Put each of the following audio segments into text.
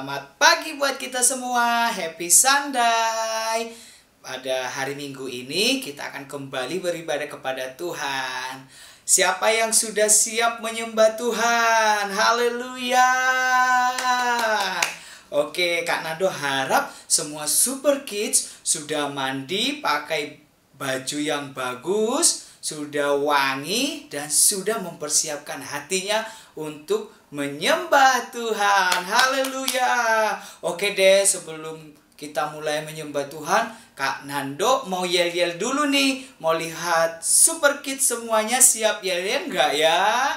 Selamat pagi buat kita semua. Happy Sunday. Pada hari Minggu ini kita akan kembali beribadah kepada Tuhan. Siapa yang sudah siap menyembah Tuhan? Haleluya. Oke, Kak Nando harap semua Super Kids sudah mandi, pakai baju yang bagus, sudah wangi, dan sudah mempersiapkan hatinya untuk menyembah Tuhan. Haleluya. Oke deh, sebelum kita mulai menyembah Tuhan, Kak Nando mau yel-yel dulu nih. Mau lihat Super Kids semuanya siap yel-yel nggak ya?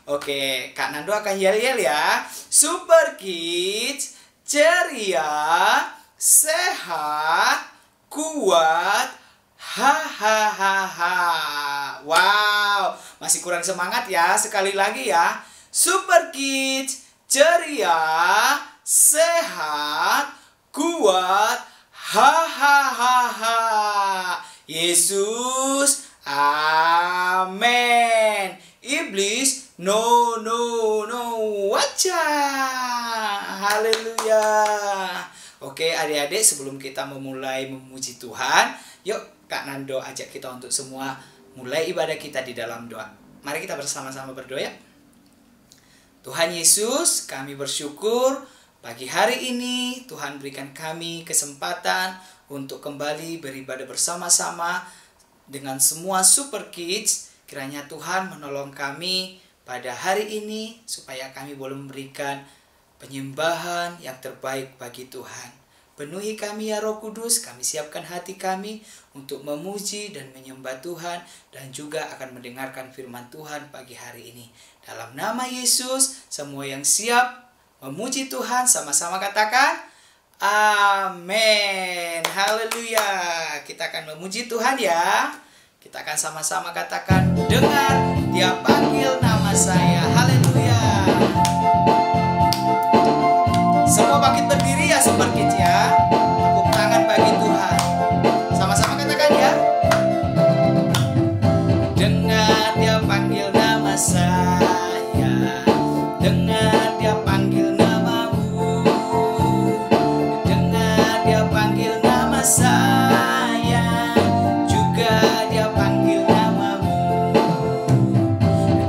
Oke, Kak Nando akan yel-yel ya. Super Kids, ceria, sehat, kuat, hahaha. Wow, masih kurang semangat ya. Sekali lagi ya. Super Kids, ceria, sehat, kuat, hahaha. Yesus, amin. Iblis, no, no, no. Wajah. Haleluya. Oke adik-adik, sebelum kita memulai memuji Tuhan, yuk Kak Nando ajak kita untuk semua mulai ibadah kita di dalam doa. Mari kita bersama-sama berdoa ya. Tuhan Yesus, kami bersyukur pagi hari ini Tuhan berikan kami kesempatan untuk kembali beribadah bersama-sama dengan semua Super Kids. Kiranya Tuhan menolong kami pada hari ini supaya kami boleh memberikan penyembahan yang terbaik bagi Tuhan. Penuhi kami ya Roh Kudus, kami siapkan hati kami untuk memuji dan menyembah Tuhan dan juga akan mendengarkan firman Tuhan pagi hari ini. Dalam nama Yesus, semua yang siap memuji Tuhan sama-sama katakan amin. Haleluya. Kita akan memuji Tuhan ya. Kita akan sama-sama katakan, dengar Dia panggil nama saya. Haleluya. Semua bangkit berdiri ya Super Kids ya. Tepuk tangan bagi Tuhan. Sama-sama katakan ya. Dengar Dia panggil nama saya. Dengar Dia panggil namamu. Dengar Dia panggil nama saya. Juga Dia panggil namamu.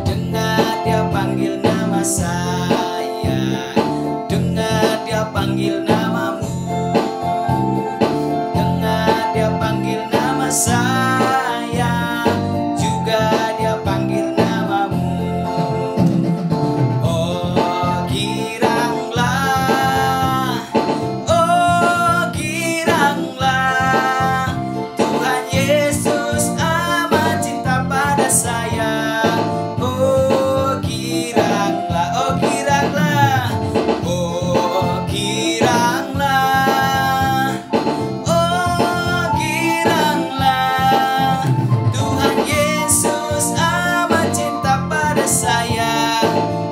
Dengar Dia panggil nama saya. Dengar Dia panggil namamu. Dengar Dia panggil nama saya. Juga Dia panggil namamu. Oh giranglah, oh giranglah, Tuhan Yesus amat cinta pada saya. Oh giranglah, oh giranglah, oh giranglah, oh giranglah, Tuhan Yesus amat cinta pada saya.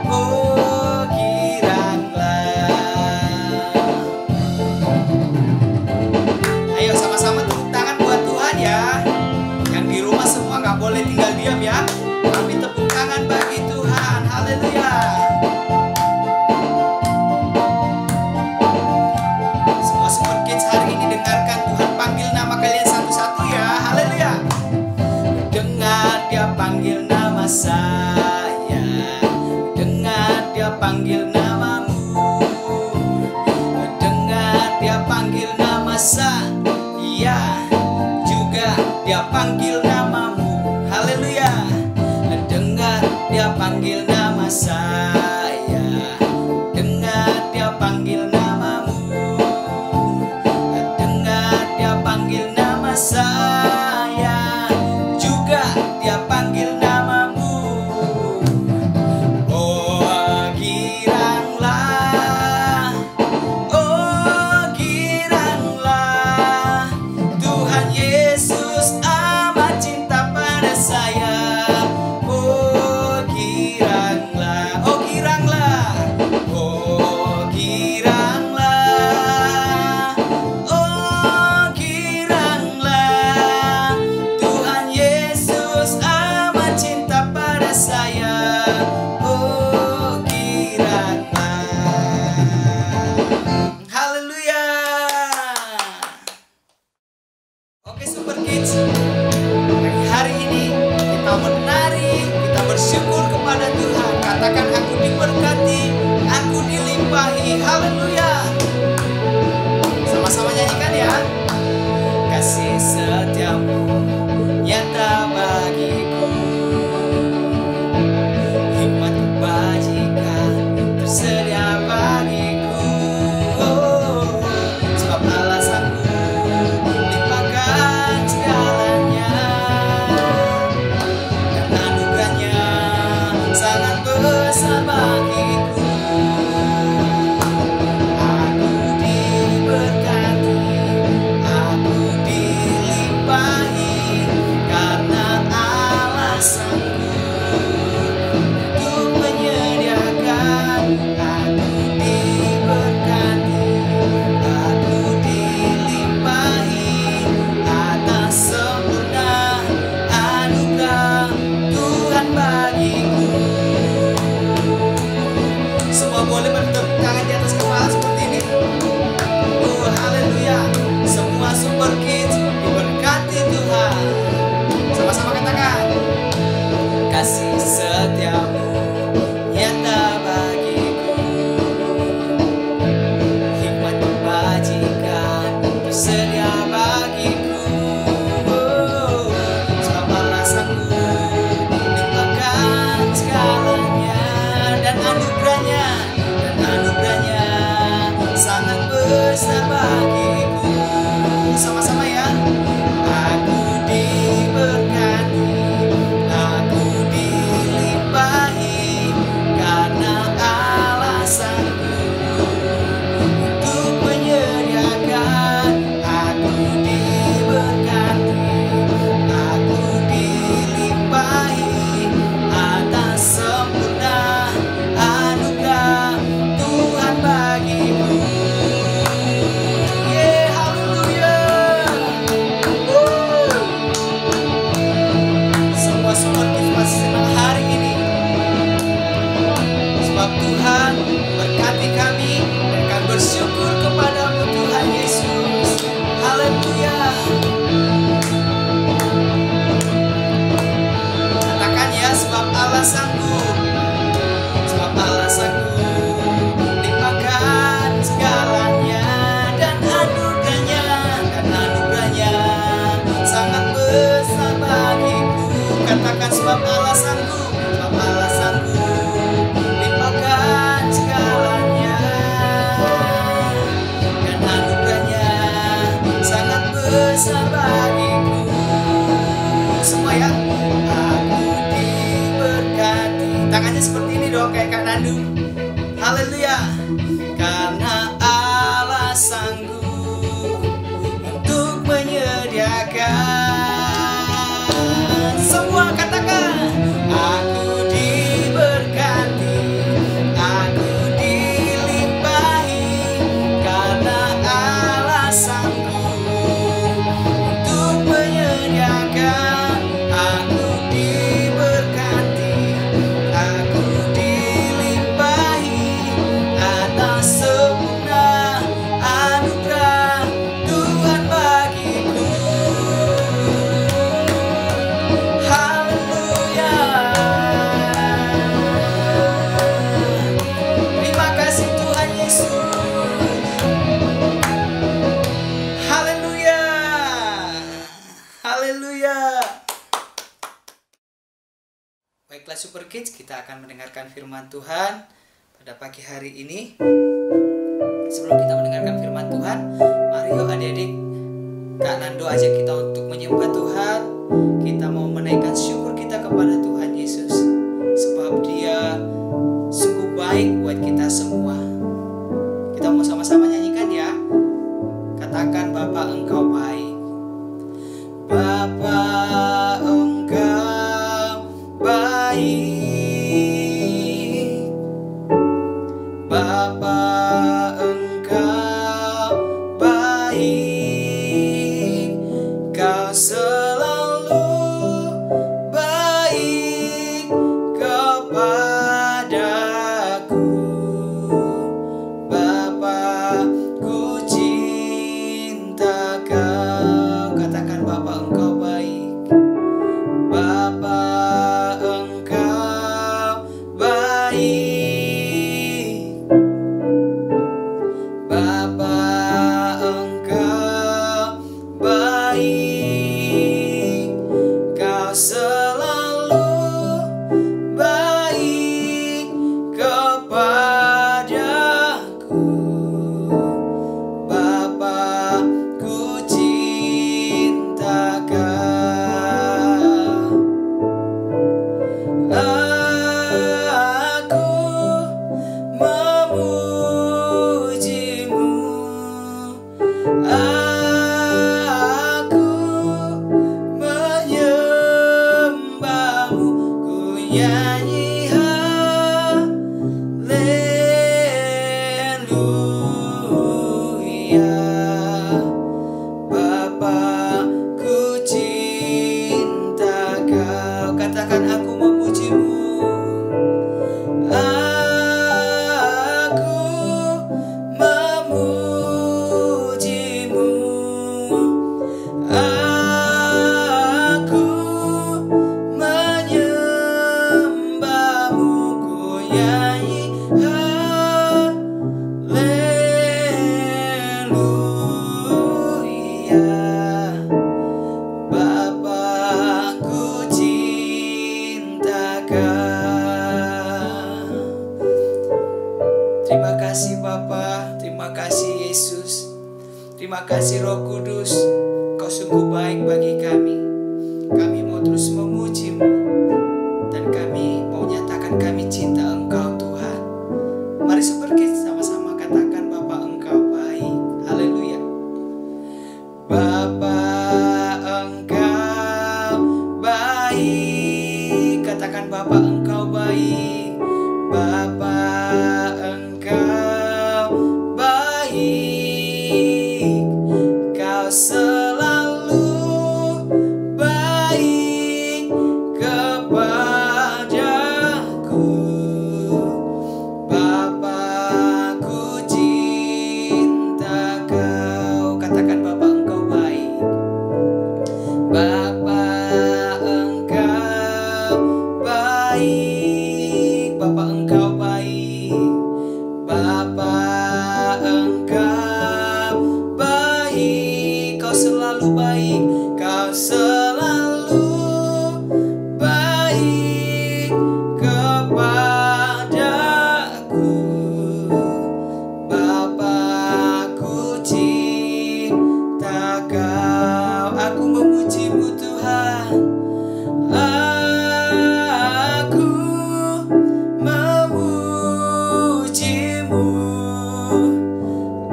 Oh giranglah. Ayo sama-sama tepuk tangan buat Tuhan ya. Yang di rumah semua nggak boleh tinggal diam ya. Tapi tepuk tangan bagi Tuhan. Haleluya. Semua Super Kids hari ini dengarkan Tuhan panggil nama kalian satu-satu ya. Haleluya. Dengar Dia panggil nama saya. Dengar Dia panggil namamu. Dengar Dia panggil nama saya. Juga Dia panggil namamu. Haleluya. Dengar Dia panggil nama saya. Dengar Dia panggil namamu. Dengar Dia panggil nama saya. Juga Dia panggil namamu. Oh giranglah, oh giranglah, Tuhan Yesus amat cinta pada saya. Oh giranglah, oh giranglah, oh giranglah, oh giranglah, Haleluya. Katakan ya, sebab Allah sanggup. Sebab Allah sanggup limpahkan segalanya, dan anugerahnya sangat besar bagiku. Katakan sebab Allah sanggup, sebab Allah sanggup limpahkan segalanya, dan anugerahnya sangat besar bagiku. Semua ya. Aku diberkati. Tangannya seperti ini dong, kayak Kak Nandu. Haleluya. Karena Allah sanggup untuk menyediakan. Semua katakan, aku diberkati, aku dilimpahi, karena Allah sanggup untuk menyediakan. Aku diberkati, aku dilimpahi atas sempurna anugerah Tuhan bagiku. Haleluya. Terima kasih Tuhan Yesus. Haleluya. Haleluya. Baiklah Super Kids, kita akan mendengarkan firman Tuhan pada pagi hari ini. Sebelum kita mendengarkan firman Tuhan, mari yuk adik-adik, Kak Nando ajak kita untuk menyembah Tuhan. Kita mau menaikkan syukur kita kepada Tuhan Yesus, sebab Dia sungguh baik buat kita semua. Kita mau sama-sama nyanyikan ya. Katakan, Bapa Engkau baik. Bapa Engkau baik. Bapa Engkau baik. Kau selalu baik kepadaku. Bapa, ku cinta Kau. Katakan, Bapa Engkau baik. Bapa Engkau baik. Bapa Engkau baik. Kau selalu baik kepadaku. Bapa, ku cinta Kau. Aku memujimu, aku menyembahmu, ku nyanyi haleluya. Bapa, ku cinta Kau. Katakan, aku memujimu. Aku memujimu. Aku menyembahmu, ku nyanyi haleluya. Bapa, ku cinta Kau. Terima kasih Bapa, terima kasih Yesus, terima kasih Roh Kudus. Kau sungguh baik bagi kami. Kami mau terus memuji-Mu, dan kami mau nyatakan kami cinta Engkau Tuhan. Mari seperti sama-sama katakan, Bapa Engkau baik. Haleluya. Bapa Engkau baik. Katakan, Bapa Engkau baik. Bapa Engkau baik. Kau selalu baik kepadaku. Bapa, ku cinta Kau. Katakan, Bapa Engkau baik. baik, Kau selalu baik kepadaku. Bapa, ku cinta Kau. Aku memuji-Mu Tuhan. Aku memuji-Mu.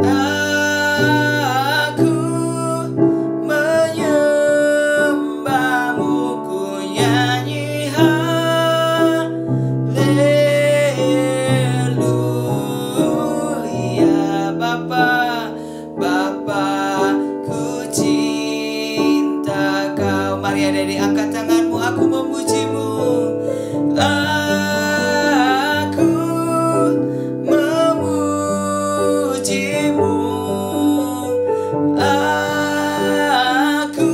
Aku menyembah-Mu. Ku nyanyi haleluya. Bapa, ku cinta Kau. Mari adik-adik angkat tanganmu, aku memuji-Mu. Aku memuji-Mu. Aku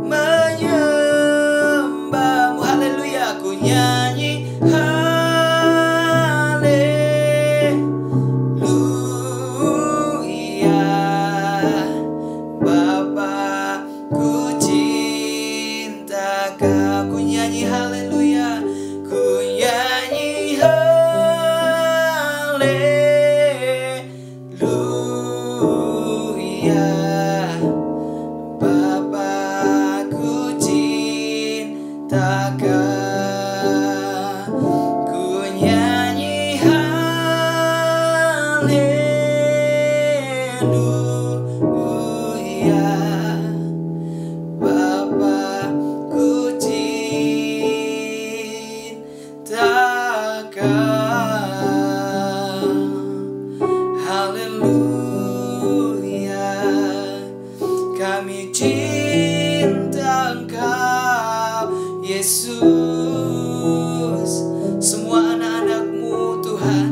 menyembah-Mu. Haleluya. Aku nyanyi haleluya. Bapa, ku cinta Kau. Ku nyanyi haleluya. Ku nyanyi haleluya. Bapa, ku cinta Kau. Ku nyanyi haleluya. Bapa, ku cinta Kau. Haleluya. Kami cinta Engkau, Yesus. Semua anak-anak-Mu Tuhan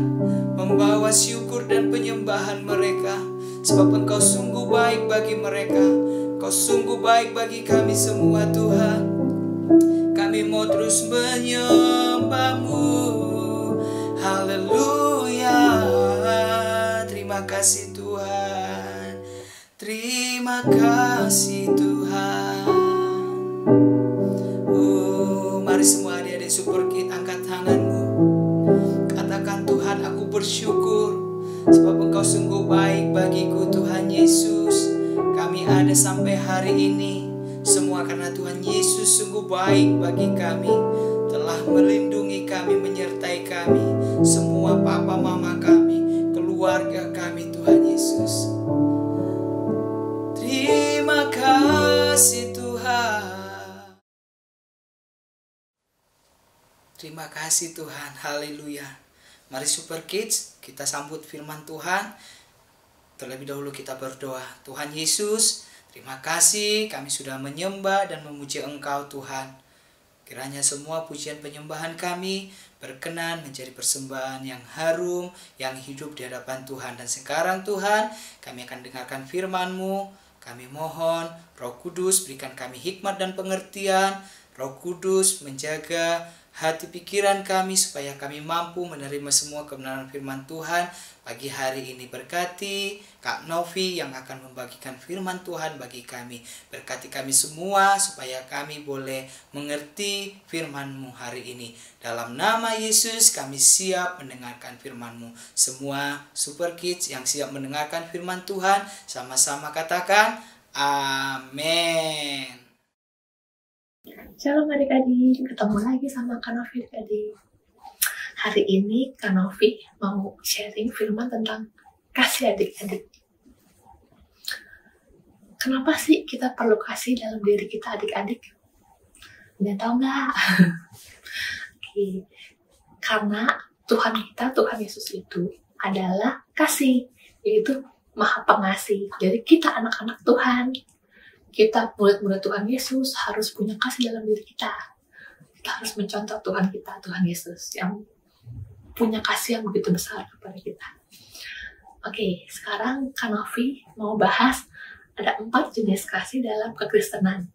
membawa syukur dan penyembahan mereka, sebab Engkau sungguh baik bagi mereka. Engkau sungguh baik bagi kami semua Tuhan. Kami mau terus menyembah-Mu. Haleluya. Terima kasih Tuhan. Terima kasih Tuhan. Oh, mari semua adik-adik Super Kids angkat tanganmu. Katakan, Tuhan, aku bersyukur sebab Engkau sungguh baik bagiku Tuhan Yesus. Kami ada sampai hari ini semua karena Tuhan Yesus sungguh baik bagi kami, telah melindungi kami, menyertai kami, semua papa mama kami, keluarga kami Tuhan Yesus. Terima kasih Tuhan. Terima kasih Tuhan. Haleluya. Mari Super Kids, kita sambut firman Tuhan. Terlebih dahulu kita berdoa. Tuhan Yesus, terima kasih kami sudah menyembah dan memuji Engkau Tuhan. Kiranya semua pujian penyembahan kami berkenan menjadi persembahan yang harum, yang hidup di hadapan Tuhan. Dan sekarang Tuhan, kami akan dengarkan firman-Mu. Kami mohon Roh Kudus berikan kami hikmat dan pengertian. Roh Kudus menjaga hati pikiran kami supaya kami mampu menerima semua kebenaran firman Tuhan pagi hari ini. Berkati Kak Novi yang akan membagikan firman Tuhan bagi kami. Berkati kami semua supaya kami boleh mengerti firman-Mu hari ini. Dalam nama Yesus kami siap mendengarkan firman-Mu. Semua Super Kids yang siap mendengarkan firman Tuhan, sama-sama katakan amin. Shalom adik-adik, ketemu lagi sama Kak Novi adik-adik. Hari ini Kak Novi mau sharing firman tentang kasih adik-adik. Kenapa sih kita perlu kasih dalam diri kita adik-adik? Udah tahu nggak? Oke. Karena Tuhan kita, Tuhan Yesus itu adalah kasih, yaitu Maha Pengasih. Jadi kita anak-anak Tuhan, kita murid-murid Tuhan Yesus harus punya kasih dalam diri kita. Kita harus mencontoh Tuhan kita, Tuhan Yesus, yang punya kasih yang begitu besar kepada kita. Oke, sekarang Kak Novi mau bahas ada 4 jenis kasih dalam kekristenan.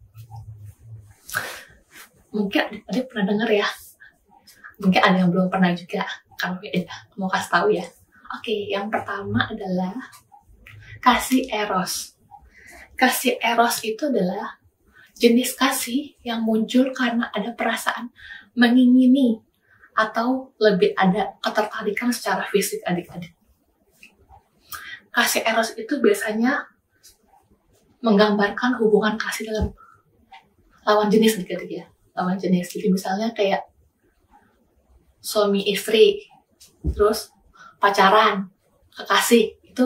Mungkin adik pernah dengar ya. Mungkin ada yang belum pernah juga. Kak Novi mau kasih tahu ya. Oke, yang pertama adalah kasih eros. Kasih eros itu adalah jenis kasih yang muncul karena ada perasaan mengingini atau lebih ada ketertarikan secara fisik adik-adik. Kasih eros itu biasanya menggambarkan hubungan kasih dalam lawan jenis adik-adik ya. Lawan jenis. Jadi misalnya kayak suami istri, terus pacaran, kekasih, itu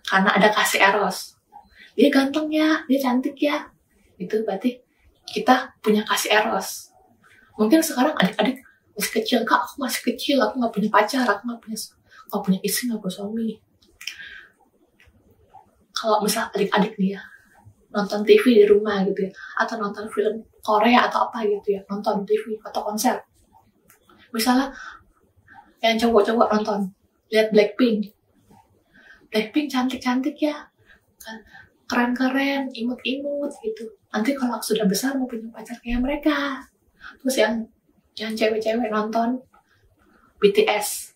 karena ada kasih eros. Dia ganteng ya, dia cantik ya. Itu berarti kita punya kasih eros. Mungkin sekarang adik-adik masih kecil, kak aku masih kecil, aku nggak punya pacar, aku nggak punya istri, nggak punya suami. Kalau misal adik-adik nih ya nonton TV di rumah gitu ya, atau nonton film Korea atau apa gitu ya, nonton TV atau konser, misalnya yang cowok-cowok nonton lihat Blackpink cantik-cantik ya kan, keren-keren, imut-imut gitu. Nanti kalau aku sudah besar mau punya pacar kayak mereka. Terus yang cewek-cewek nonton BTS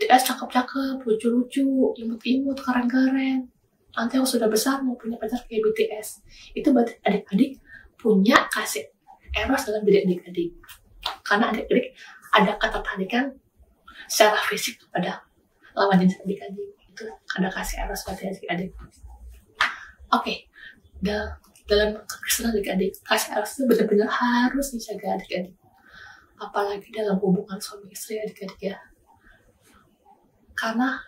cakep-cakep, lucu-lucu, imut-imut, keren-keren. Nanti aku sudah besar mau punya pacar kayak BTS. Itu berarti adik-adik punya kasih eros dalam diri adik-adik. Karena adik-adik ada ketertarikan secara fisik pada lawan jenis adik-adik. Itu ada kasih eros pada adik-adik. Oke, dalam kekristenan adik-adik, kasih eros itu benar-benar harus dijaga adik-adik. Apalagi dalam hubungan suami istri adik-adik ya. Karena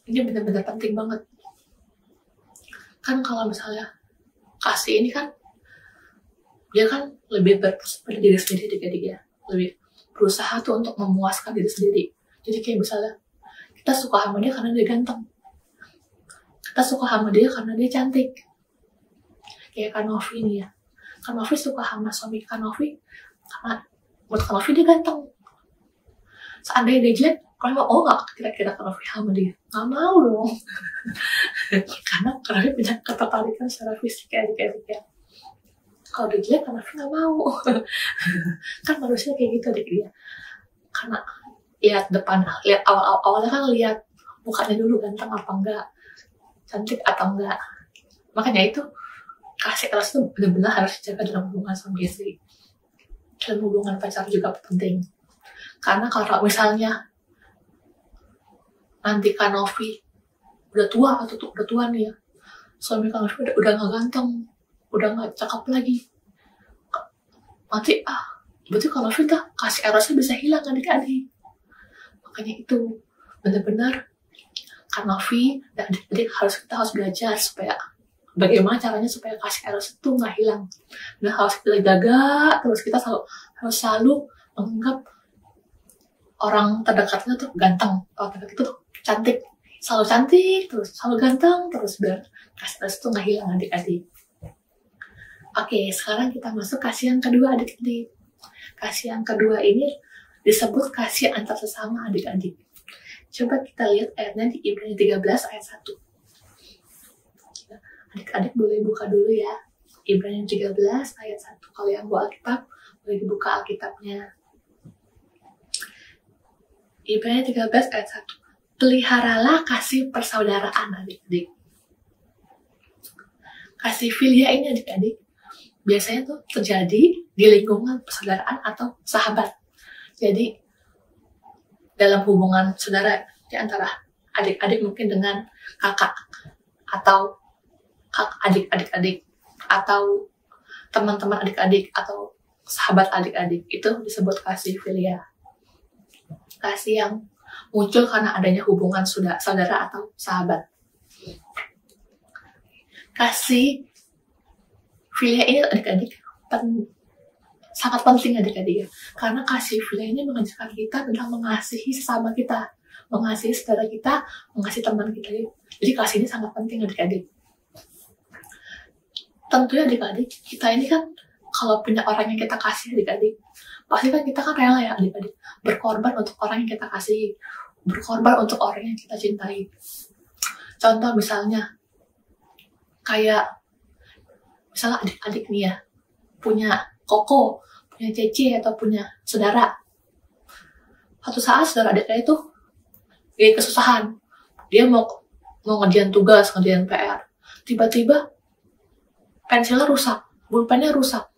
ini benar-benar penting banget. Kan kalau misalnya kasih ini kan, dia kan lebih berfokus pada diri sendiri adik-adik ya. Lebih berusaha tuh untuk memuaskan diri sendiri. Jadi kayak misalnya, kita suka sama dia karena dia ganteng. Kita suka sama dia karena dia cantik. Kayak Kak Novi nih ya. Kak Novi suka sama suami Kak Novi karena menurut Kak Novi dia ganteng. Seandainya dia jelek, kalau mau nggak kira-kira Kak Novi sama dia? Nggak mau dong. Karena Kak Novi punya ketertarikan secara fisik ya adik-adik ya. Kalau dia jelek, Kak Novi nggak mau. Kan manusia kayak gitu adik-adik ya. Karena lihat depan, lihat awalnya kan lihat mukanya dulu ganteng apa enggak, cantik atau enggak. Makanya itu kasih eros itu benar-benar harus dijaga dalam hubungan suami istri. Dalam hubungan pacar juga penting. Karena kalau misalnya nanti Kak Novi udah tua atau udah tua nih ya, suami Kak Novi udah nggak ganteng, udah nggak cakep lagi, nanti berarti Kak Novi kasih erosnya bisa hilang adik-adik. Makanya itu benar-benar Kak Novi dan adik-adik kita harus belajar supaya bagaimana caranya supaya kasih eros itu nggak hilang. Dan harus kita jaga terus, kita harus selalu menganggap orang terdekatnya tuh ganteng, orang terdekat itu tuh cantik, selalu cantik terus, selalu ganteng terus, biar kasih eros itu nggak hilang adik-adik. Oke, sekarang kita masuk kasih yang kedua adik-adik. Kasih yang kedua ini disebut kasih antar sesama adik-adik. Coba kita lihat ayatnya di Ibrani 13 ayat 1. Adik-adik boleh buka dulu ya. Ibrani 13 ayat 1. Kalau yang bawa Alkitab, boleh dibuka Alkitabnya. Ibrani 13 ayat 1. Peliharalah kasih persaudaraan adik-adik. Kasih filia ini adik-adik biasanya tuh terjadi di lingkungan persaudaraan atau sahabat. Jadi dalam hubungan saudara di antara adik-adik mungkin dengan kakak atau adik-adik atau teman-teman adik-adik atau sahabat adik-adik, itu disebut kasih filia. Kasih yang muncul karena adanya hubungan saudara atau sahabat. Kasih filia ini adik-adik sangat penting adik-adik ya, karena kasih filia ini mengajarkan kita tentang mengasihi sesama kita, mengasihi saudara kita, mengasihi teman kita. Jadi kasih ini sangat penting adik-adik. Tentunya adik-adik, kita ini kan kalau punya orang yang kita kasih adik-adik, pasti kan kita kan rela ya adik-adik, berkorban untuk orang yang kita kasih, berkorban untuk orang yang kita cintai. Contoh misalnya, kayak misalnya adik-adik nih ya, punya koko, punya cece, atau punya saudara. Suatu saat saudara adiknya itu dia kesusahan, dia mau ngerjain tugas, ngerjain PR, tiba-tiba pensilnya rusak, pulpennya rusak,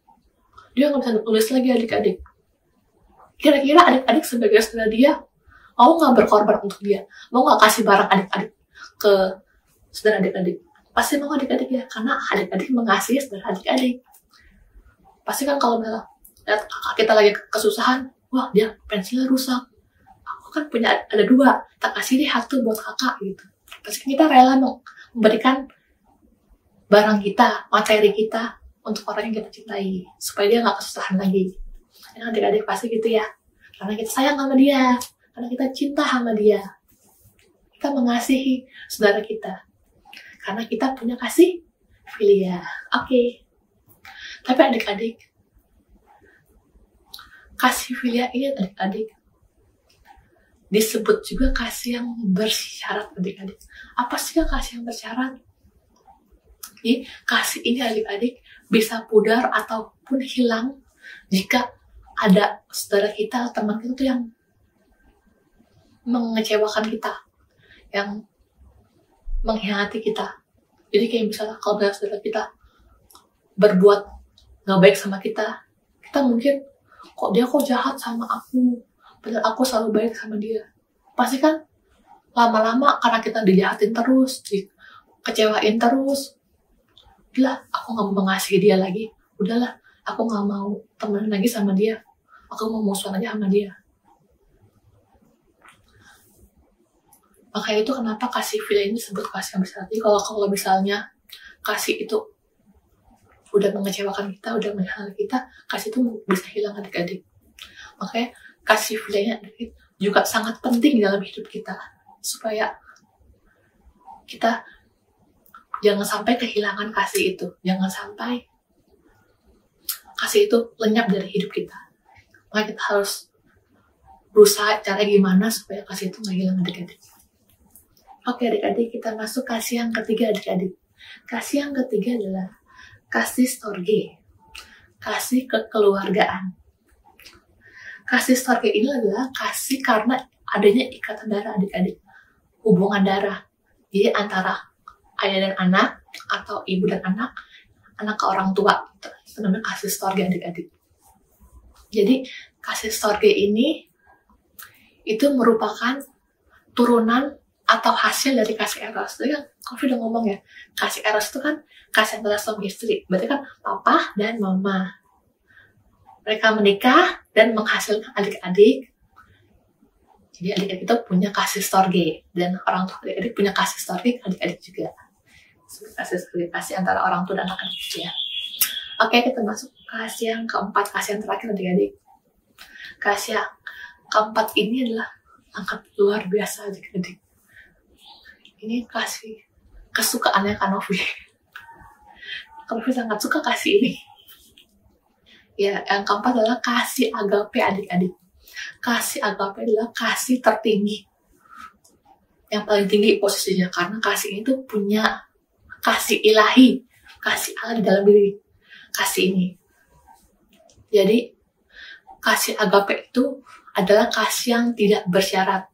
dia nggak bisa nulis lagi adik-adik. Kira-kira adik-adik sebagai saudara dia mau nggak berkorban untuk dia, mau nggak kasih barang adik-adik ke saudara adik-adik? Pasti mau adik-adik ya, karena adik-adik mengasihi saudara adik-adik. Pasti kan kalau misalnya lihat kakak kita lagi kesusahan, wah dia pensilnya rusak, aku kan punya ada 2, tak kasih deh 1 buat kakak gitu. Pasti kita rela memberikan barang kita, materi kita untuk orang yang kita cintai, supaya dia nggak kesusahan lagi. Dan adik-adik pasti gitu ya, karena kita sayang sama dia, karena kita cinta sama dia, kita mengasihi saudara kita, karena kita punya kasih filia. Oke. Tapi adik-adik, kasih filia ini adik-adik disebut juga kasih yang bersyarat adik-adik. Apa sih kasih yang bersyarat? Jadi kasih ini adik-adik bisa pudar ataupun hilang jika ada saudara kita, teman kita tuh yang mengecewakan kita, yang mengkhianati kita. Jadi kayak misalnya kalau saudara kita berbuat nggak baik sama kita, kita mungkin dia kok jahat sama aku, padahal aku selalu baik sama dia. Pasti kan lama-lama karena kita dijahatin terus, dikecewain terus, udahlah aku nggak mau mengasihi dia lagi, udahlah aku nggak mau temenan lagi sama dia, aku mau musuhan aja sama dia. Makanya itu kenapa kasih filia ini disebut kasih yang bersyarat. Jadi kalau misalnya kasih itu udah mengecewakan kita, udah mengkhianati kita, kasih itu bisa hilang adik-adik. Makanya kasih filianya juga sangat penting dalam hidup kita, supaya kita jangan sampai kehilangan kasih itu, jangan sampai kasih itu lenyap dari hidup kita. Makanya kita harus berusaha cara gimana supaya kasih itu nggak hilang adik-adik. Oke adik-adik, kita masuk kasih yang ketiga adik-adik. Kasih yang ketiga adalah kasih storge, kasih kekeluargaan. Kasih storge ini adalah kasih karena adanya ikatan darah adik-adik, hubungan darah. Jadi antara ayah dan anak, atau ibu dan anak ke orang tua. Itu namanya kasih storge adik-adik. Jadi kasih storge ini itu merupakan turunan atau hasil dari kasih eros. Jadi kan Kofi udah ngomong ya, kasih eros itu kan kasih antara suami istri. Berarti kan papa dan mama. Mereka menikah dan menghasilkan adik-adik. Jadi adik-adik itu punya kasih storge. Dan orang tua adik-adik punya kasih storge adik-adik juga. Kasih antara orang tua dan anak-anak ya. Oke, kita masuk kasih yang keempat, kasih yang terakhir adik-adik. Kasih yang keempat ini adalah sangat luar biasa adik-adik. Ini kasih kesukaannya Kanovi. Kanovi sangat suka kasih ini. Ya, yang keempat adalah kasih agape adik-adik. Kasih agape adalah kasih tertinggi, yang paling tinggi posisinya, karena kasih ini tuh punya kasih ilahi, kasih Allah di dalam diri kasih ini. Jadi kasih agape itu adalah kasih yang tidak bersyarat,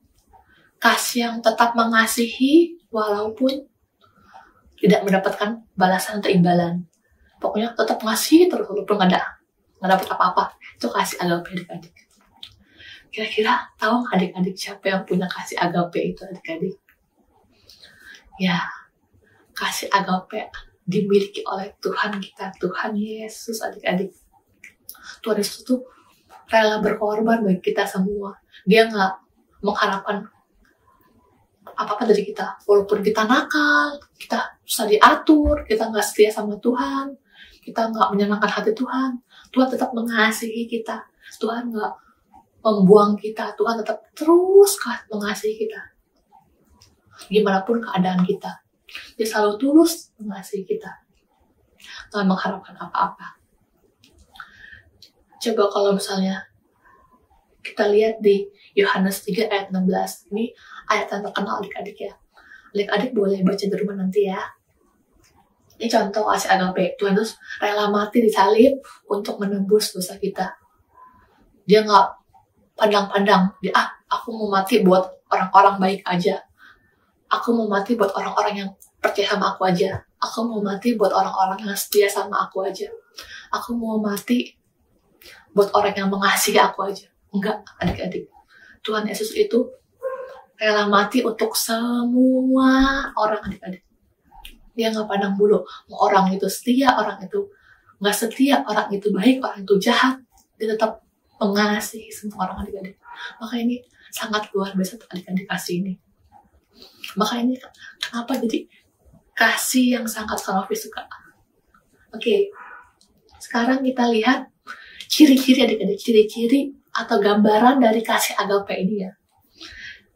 kasih yang tetap mengasihi walaupun tidak mendapatkan balasan atau imbalan. Pokoknya tetap ngasih terus walaupun nggak dapat apa-apa. Itu kasih agape adik-adik. Kira-kira tahu adik-adik siapa yang punya kasih agape itu adik-adik? Ya, kasih agape dimiliki oleh Tuhan kita, Tuhan Yesus adik-adik. Tuhan Yesus itu rela berkorban bagi kita semua. Dia nggak mengharapkan apa-apa dari kita. Walaupun kita nakal, kita susah diatur, kita nggak setia sama Tuhan, kita nggak menyenangkan hati Tuhan, Tuhan tetap mengasihi kita. Tuhan nggak membuang kita. Tuhan tetap terus mengasihi kita. Gimana pun keadaan kita. Dia selalu tulus mengasihi kita. Nggak mengharapkan apa-apa. Coba kalau misalnya kita lihat di Yohanes 3 ayat 16. Ini ayat yang terkenal adik-adik ya. Adik-adik boleh baca di rumah nanti ya. Ini contoh kasih agape. Tuhan Yesus rela mati di salib untuk menembus dosa kita. Dia nggak pandang-pandang. Aku mau mati buat orang-orang baik aja. Aku mau mati buat orang-orang yang percaya sama aku aja. Aku mau mati buat orang-orang yang setia sama aku aja. Aku mau mati buat orang yang mengasihi aku aja. Enggak, adik-adik. Tuhan Yesus itu rela mati untuk semua orang, adik-adik. Dia nggak pandang bulu. Mau orang itu setia, orang itu nggak setia, orang itu baik, orang itu jahat. Dia tetap mengasihi semua orang, adik-adik. Maka ini sangat luar biasa adik-adik kasih ini. Maka ini kenapa jadi kasih yang sangat Kanovi suka. Oke, sekarang kita lihat ciri-ciri adik-adik, ciri-ciri atau gambaran dari kasih agape ini ya.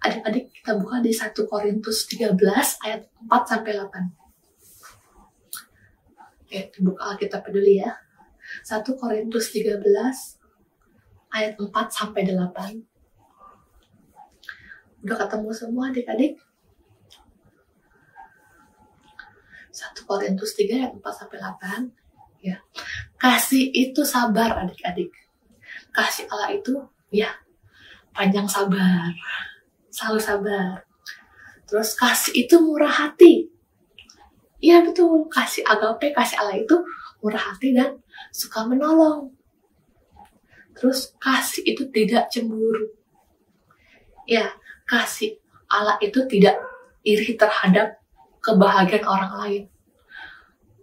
Adik-adik kita buka di 1 Korintus 13 ayat 4-8. Oke, buka Alkitab dulu ya. 1 Korintus 13 ayat 4-8. Udah ketemu semua adik-adik? 1 Korintus 3 ayat 4-8. Ya. Kasih itu sabar adik-adik. Kasih Allah itu ya panjang sabar. Selalu sabar. Terus kasih itu murah hati. Iya betul, kasih agape, kasih Allah itu murah hati dan suka menolong. Terus kasih itu tidak cemburu. Ya, kasih Allah itu tidak iri terhadap kebahagiaan orang lain.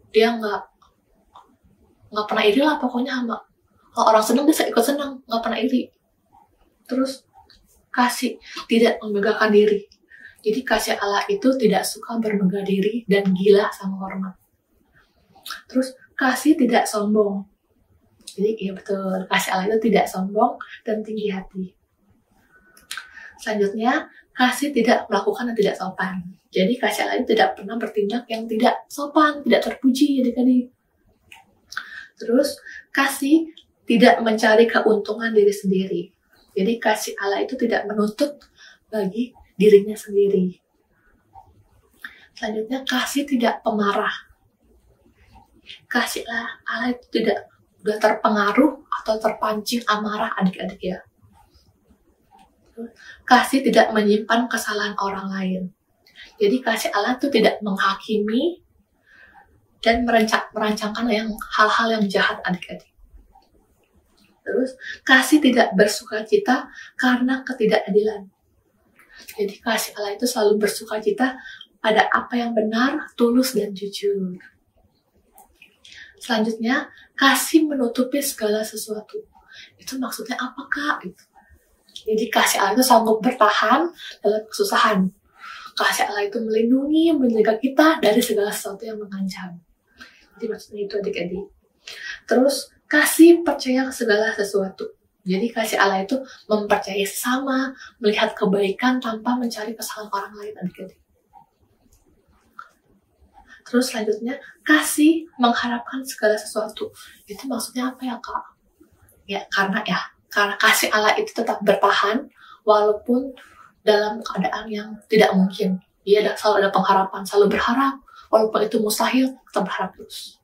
Dia nggak pernah iri lah pokoknya sama. Kalau orang senang dia ikut senang, nggak pernah iri. Terus kasih tidak memegahkan diri. Jadi kasih Allah itu tidak suka bermegah diri dan gila sama hormat. Terus kasih tidak sombong. Jadi iya betul, kasih Allah itu tidak sombong dan tinggi hati. Selanjutnya, kasih tidak melakukan yang tidak sopan. Jadi kasih Allah itu tidak pernah bertindak yang tidak sopan, tidak terpuji adik-adik. Terus kasih tidak mencari keuntungan diri sendiri. Jadi kasih Allah itu tidak menuntut bagi dirinya sendiri. Selanjutnya, kasih tidak pemarah. Kasih Allah itu tidak udah terpengaruh atau terpancing amarah adik-adik ya. Kasih tidak menyimpan kesalahan orang lain. Jadi kasih Allah itu tidak menghakimi dan merancangkan hal-hal yang jahat adik-adik. Terus kasih tidak bersukacita karena ketidakadilan. Jadi kasih Allah itu selalu bersukacita pada apa yang benar, tulus, dan jujur. Selanjutnya, kasih menutupi segala sesuatu. Itu maksudnya apa, Kak? Jadi kasih Allah itu sanggup bertahan dalam kesusahan. Kasih Allah itu melindungi, menjaga kita dari segala sesuatu yang mengancam. Jadi maksudnya itu adik-adik. Terus, kasih percaya segala sesuatu. Jadi kasih Allah itu mempercayai sesama, melihat kebaikan tanpa mencari kesalahan orang lain adik-adik. Terus selanjutnya, kasih mengharapkan segala sesuatu. Itu maksudnya apa ya, Kak? Ya, karena kasih Allah itu tetap bertahan walaupun dalam keadaan yang tidak mungkin. Dia selalu ada pengharapan, selalu berharap. Walaupun itu mustahil, tetap berharap terus.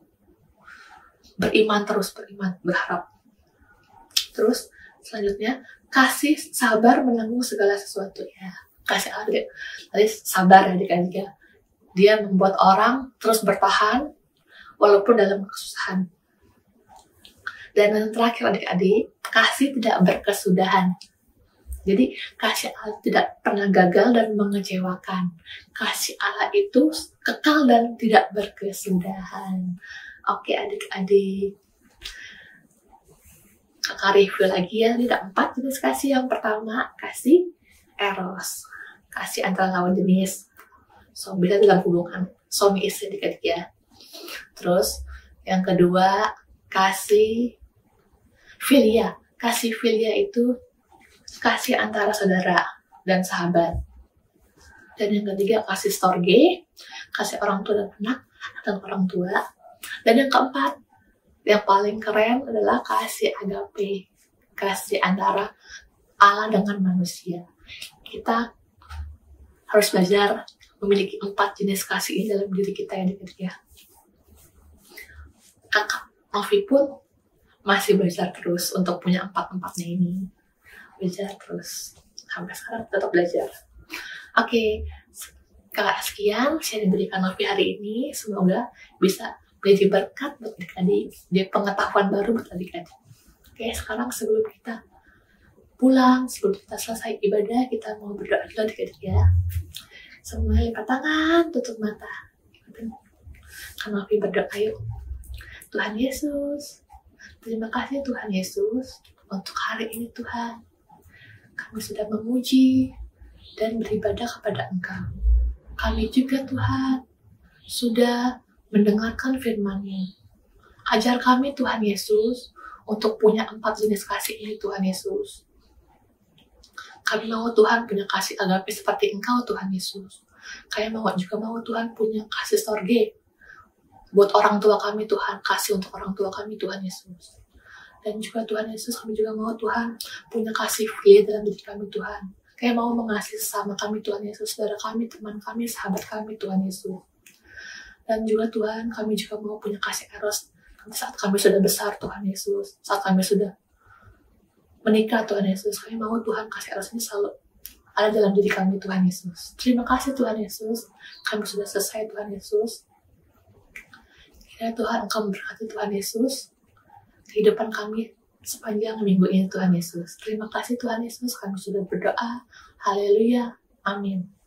Beriman terus, berharap. Terus selanjutnya, kasih sabar menanggung segala sesuatu. Ya, kasih Allah tadi sabar adik-adik ya. Dia membuat orang terus bertahan walaupun dalam kesusahan. Dan yang terakhir adik-adik, kasih tidak berkesudahan. Jadi kasih Allah tidak pernah gagal dan mengecewakan. Kasih Allah itu kekal dan tidak berkesudahan. Oke adik-adik. Kakak review lagi ya, ada 4 jenis kasih. Yang pertama, kasih eros. Kasih antara lawan jenis. Bisa dalam hubungan suami istri adik-adik ya. Terus yang kedua, kasih filia. Kasih filia itu kasih antara saudara dan sahabat. Dan yang ketiga, kasih storge. Kasih orang tua dan anak dan orang tua. Dan yang keempat, yang paling keren adalah kasih agape. Kasih antara Allah dengan manusia. Kita harus belajar memiliki 4 jenis kasih ini dalam diri kita ya adik-adik ya. Kakak Novi pun masih belajar terus untuk punya 4-4-nya ini. Belajar terus. Sampai sekarang tetap belajar. Oke, Kakak sekian saya diberikan Novi hari ini. Semoga bisa menjadi berkat buat adik-adik, jadi pengetahuan baru buat adik-adik. Oke, sekarang sebelum kita pulang, sebelum kita selesai ibadah, kita mau berdoa dulu adik-adik ya. Semuanya lipat tangan, tutup mata. Kan Novi berdoa yuk. Tuhan Yesus, terima kasih Tuhan Yesus untuk hari ini Tuhan. Kami sudah memuji dan beribadah kepada Engkau. Kami juga Tuhan sudah mendengarkan firman-Mu. Ajar kami Tuhan Yesus untuk punya 4 jenis kasih ini Tuhan Yesus. Kami mau Tuhan punya kasih agape seperti Engkau Tuhan Yesus. Kami juga mau Tuhan punya kasih sorge buat orang tua kami Tuhan, kasih untuk orang tua kami Tuhan Yesus. Dan juga Tuhan Yesus, kami juga mau Tuhan punya kasih filia dalam diri kami Tuhan. Kami mau mengasihi sesama kami Tuhan Yesus, saudara kami, teman kami, sahabat kami Tuhan Yesus. Dan juga Tuhan, kami juga mau punya kasih eros saat kami sudah besar Tuhan Yesus, saat kami sudah menikah Tuhan Yesus. Kami mau Tuhan kasih eros ini selalu ada dalam diri kami Tuhan Yesus. Terima kasih Tuhan Yesus, kami sudah selesai Tuhan Yesus. Kiranya Tuhan Engkau memberkati Tuhan Yesus kehidupan kami sepanjang minggu ini Tuhan Yesus. Terima kasih Tuhan Yesus, kami sudah berdoa. Haleluya. Amin.